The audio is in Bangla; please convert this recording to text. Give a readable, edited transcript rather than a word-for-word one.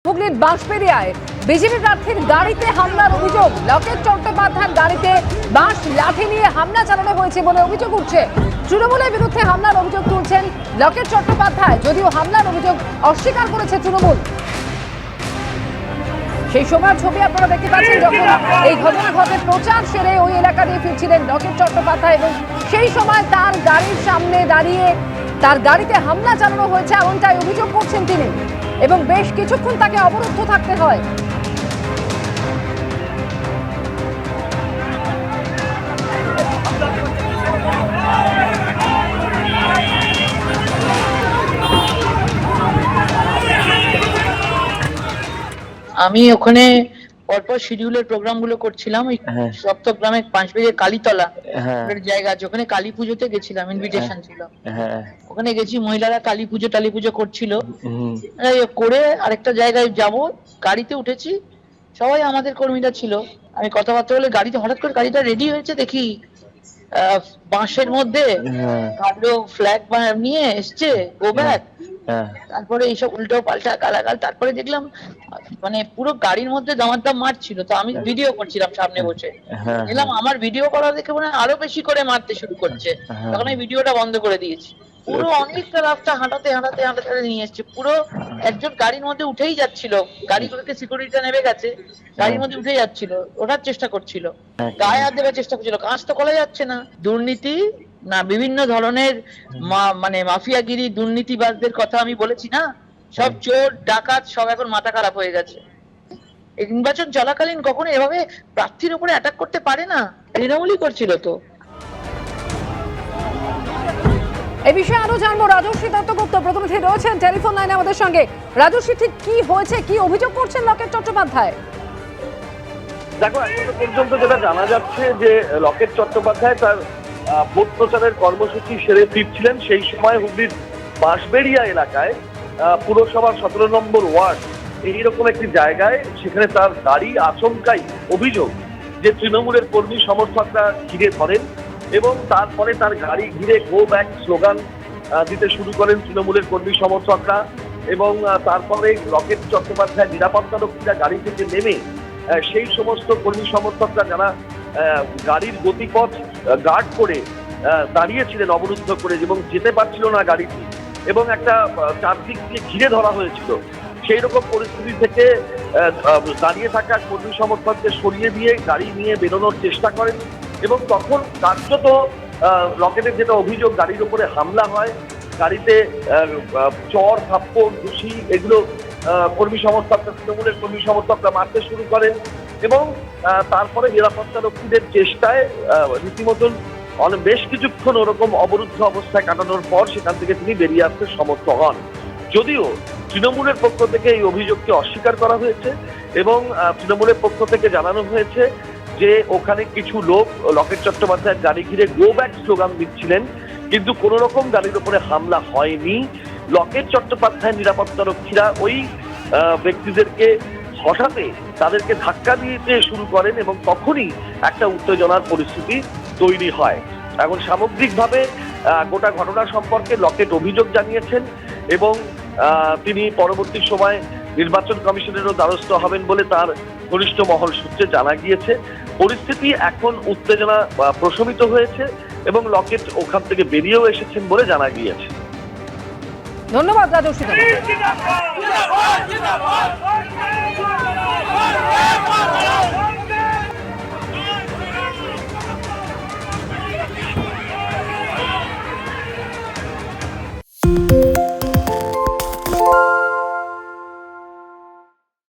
হুগলির বাঁশবেড়িয়ায় বিজেপি প্রার্থীর গাড়িতে হামলার অভিযোগ। লকেট চট্টোপাধ্যায়ের গাড়িতে বাঁশ লাঠি নিয়ে হামলা চালানো হয়েছে বলে অভিযোগ উঠছে। তৃণমূলের বিরুদ্ধে হামলার অভিযোগ তুলছেন লকেট চট্টোপাধ্যায়, যদিও হামলার অভিযোগ অস্বীকার করেছে তৃণমূল। সেই সময় ছবি আপনারা দেখতে পাচ্ছেন, যখন এই ঘটনা ঘটে প্রচার সেরে ওই এলাকা দিয়ে ফিরছিলেন লকেট চট্টোপাধ্যায় এবং সেই সময় তার গাড়ির সামনে দাঁড়িয়ে তার গাড়িতে হামলা চালানো হয়েছে এমনটাই অভিযোগ করছেন তিনি, এবং বেশ কিছুক্ষণ তাকে অবরুদ্ধ থাকতে হয়। আমি ওখানে পরপর শিডিউলের প্রোগ্রাম গুলো করছিলাম। ওই সপ্তগ্রামে পাঁচবেড়িয়া কালীতলা জায়গা আছে, ওখানে কালী পুজোতে গেছিলাম, ইনভিটেশন ছিল। ওখানে গেছি, মহিলারা কালী পুজো টালী পুজো করছিল। করে আরেকটা জায়গায় যাব, গাড়িতে উঠেছি, সবাই আমাদের কর্মীরা ছিল। আমি কথাবার্তা বলে গাড়িতে, হঠাৎ করে গাড়িটা রেডি হয়েছে, দেখি বাঁশের মধ্যে কালো ফ্ল্যাগ নিয়ে এসছে, গো ব্যাক। তারপরে এইসব উল্টো পাল্টা গালাগাল। তারপরে দেখলাম মানে পুরো গাড়ির মধ্যে দামাদাম মারছিল। তো আমি ভিডিও করছিলাম সামনে বসে, দেখলাম আমার ভিডিও করা দেখে মনে আরো বেশি করে মারতে শুরু করছে। তখন আমি ভিডিওটা বন্ধ করে দিয়েছি। পুরো অনেকটা রাস্তা হাঁটাতে হাঁটাতে হাঁটাতে নিয়ে এসছে। পুরো একজন গাড়ির মধ্যে উঠেই যাচ্ছিল, গাড়িগুলোকে সিকিউরিটিটা নেমে গেছে, গাড়ির মধ্যে উঠে যাচ্ছিল, ওঠার চেষ্টা করছিল, গায়ে হাত দেওয়ার চেষ্টা করছিল। কাজ তো করা যাচ্ছে না। দুর্নীতি না, বিভিন্ন ধরনের মানে মাফিয়াগিরি, দুর্নীতিবাজদের কথা আমি বলেছি না, সব চোর ডাকাত সব এখন মাথা খারাপ হয়ে গেছে। এই নির্বাচন চলাকালীন কখনো এভাবে প্রার্থীর উপরে অ্যাটাক করতে পারে না। তৃণমূলই করছিল তো। এই বিষয়ে আরো জানবো, রাজস্বী দত্তগুপ্ত প্রতিনিধি রয়েছেন টেলিফোন লাইনে আমাদের সঙ্গে। রাজস্বী, ঠিক কি হয়েছে, কি অভিযোগ করছেন লকেট চট্টোপাধ্যায়? দেখো, এখনো পর্যন্ত যেটা জানা যাচ্ছে যে লকেট চট্টোপাধ্যায় তার ভোট প্রচারের কর্মসূচি সেরে ফিরছিলেন। সেই সময় হুগলির বাঁশবেড়িয়া এলাকায় পুরসভার 17 নম্বর ওয়ার্ড এইরকম একটি জায়গায়, সেখানে তার গাড়ি আচমকাই অভিযোগ যে তৃণমূলের কর্মী সমর্থকরা ঘিরে ধরেন এবং তারপরে তার গাড়ি ঘিরে গো ব্যাক স্লোগান দিতে শুরু করেন তৃণমূলের কর্মী সমর্থকরা। এবং তারপরে লকেট চট্টোপাধ্যায় নিরাপত্তারক্ষীরা গাড়ি থেকে নেমে সেই সমস্ত কর্মী সমর্থকরা যারা গাড়ির গতিপথ গার্ড করে দাঁড়িয়েছিলেন অবরুদ্ধ করে এবং যেতে পারছিল না গাড়িটি, এবং একটা চারদিক দিয়ে ঘিরে ধরা হয়েছিল, সেই রকম পরিস্থিতি থেকে দাঁড়িয়ে থাকা কর্মী সমর্থকদের সরিয়ে দিয়ে গাড়ি নিয়ে বেরোনোর চেষ্টা করেন। এবং তখন কার্যত লকেটের যেটা অভিযোগ, গাড়ির উপরে হামলা হয়, গাড়িতে চর থাপ্পড় ঘুষি এগুলো কর্মী সমর্থকরা, তৃণমূলের কর্মী সমর্থকরা মারতে শুরু করেন। এবং তারপরে নিরাপত্তারক্ষীদের চেষ্টায় রীতিমতন বেশ কিছুক্ষণ ওরকম অবরুদ্ধ অবস্থায় কাটানোর পর সেখান থেকে তিনি বেরিয়ে আসতে সমর্থ হন। যদিও তৃণমূলের পক্ষ থেকে এই অভিযোগকে অস্বীকার করা হয়েছে এবং তৃণমূলের পক্ষ থেকে জানানো হয়েছে যে ওখানে কিছু লোক লকেট চট্টোপাধ্যায়ের গাড়ি ঘিরে গো ব্যাক স্লোগান দিচ্ছিলেন, কিন্তু কোন রকম গাড়ির উপরে হামলা হয়নি। লকেট চট্টোপাধ্যায়ের নিরাপত্তারক্ষীরা ওই ব্যক্তিদেরকে হঠাতে তাদেরকে ধাক্কা দিতে শুরু করেন এবং তখনই একটা উত্তেজনার পরিস্থিতি তৈরি হয়। এখন সামগ্রিকভাবে গোটা ঘটনা সম্পর্কে লকেট অভিযোগ জানিয়েছেন এবং তিনি পরবর্তী সময় নির্বাচন কমিশনেরও দ্বারস্থ হবেন বলে তার ঘনিষ্ঠ মহল সূত্রে জানা গিয়েছে। পরিস্থিতি এখন উত্তেজনা প্রশমিত হয়েছে এবং লকেট ওখান থেকে বেরিয়েও এসেছেন বলে জানা গিয়েছে। ধন্যবাদ রাজস্বী।